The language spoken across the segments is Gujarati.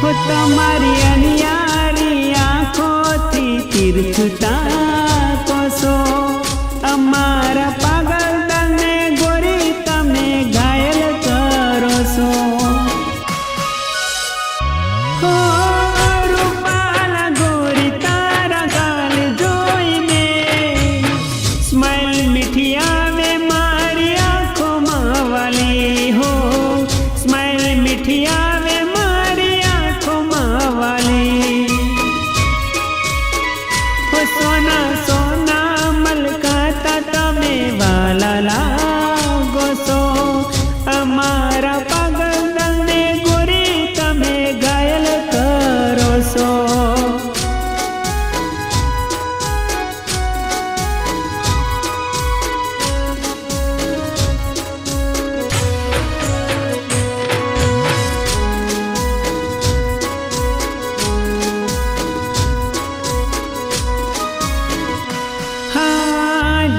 हो તમારી અનિયારી આંખોથી તીર છૂટા કોસો અમારા પાગલ તને ગોરી તમે ઘાયલ કરો છો હો રૂપાલા ગોરી તારા ગાલ જોઈને સ્માઈલ મીઠી આવે મારી આંખોમાં વાલી હો સ્માઈલ મીઠી આવે મારી આંખોમાં વાલી હો સોના સોના મલકાતા તમે વાલા લાગો છો અમારા પાગલ તને ગોરી તમે ઘાયલ કરો છો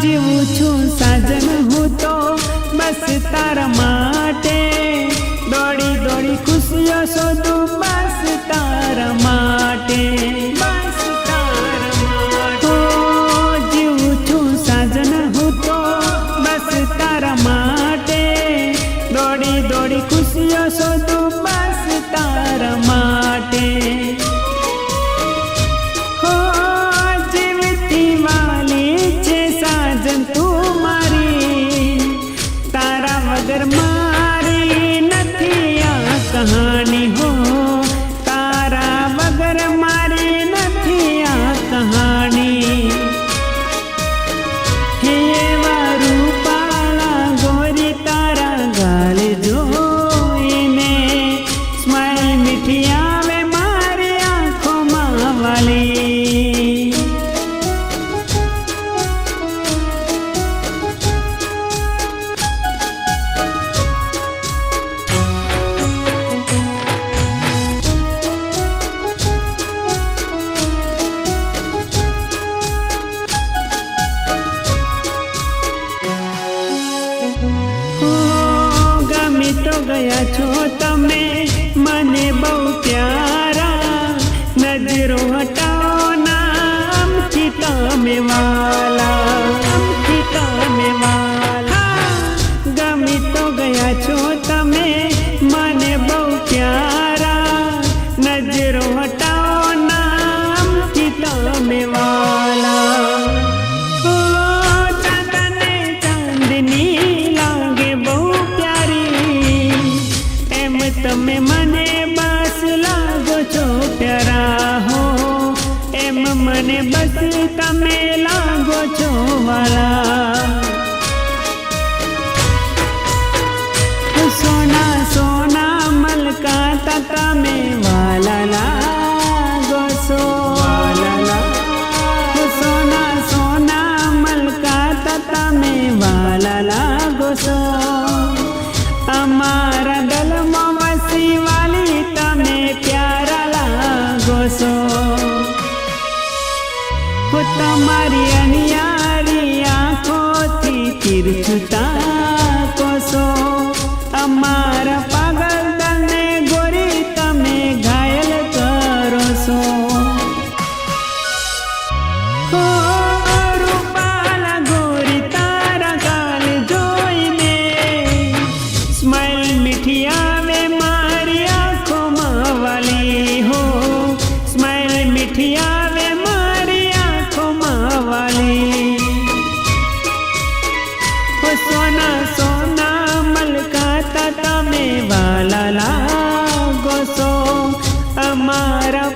जीवू छू साजन हूँ तो बस तारा माटे दौड़ी दौड़ी खुशियों शोधू बस तारा माटे बस तारा माटे हो जीवू छू साजन हूँ तो बस तारा माटे दौड़ी दौड़ी खुशियों शोधू बस तारा माटे તું મારી તારા વગર મારી નથી આ કહાની હો તારા વગર મારી નથી આ કહાની હે રૂપાલા ગોરી તારા ગાલ જોઈને સ્માઈલ મીઠી આવે મારી આંખોમાં વાલી तो गया छो तमे मने बहु प्यारा नजरो हटाओ नाम थी तमे वाला गमी तो गया छो तमे मने बहु प्यारा नजरो हटाओ नाम थी तमे वाला તમે મને બસ લાગો છો પ્યારા હો એમ મને બસ તમે લાગો છો વાલા સોના સોના મલકાતા તમે વાલા લાગો છો સોના સોના મલકાતા તમે વાલા લાગો છો અમારા દલમાં વસી વાલી તમે પ્યારા લાગો છો હો તમારી અનિયારી આંખોથી તીર છૂટા કોસો અમારા પાગલ તને ગોરી તમે ઘાયલ કરો છો હો રૂપાલા ગોરી તારા ગાલ જોઈને સ્માઈલ મીઠી આવે મારી આંખોમાં વાલી હો સ્માઈલ મીઠી આવે મારી આંખોમાં વાલી હો સોના સોના મલકાતા તમે વાલા લાગો છો અમારા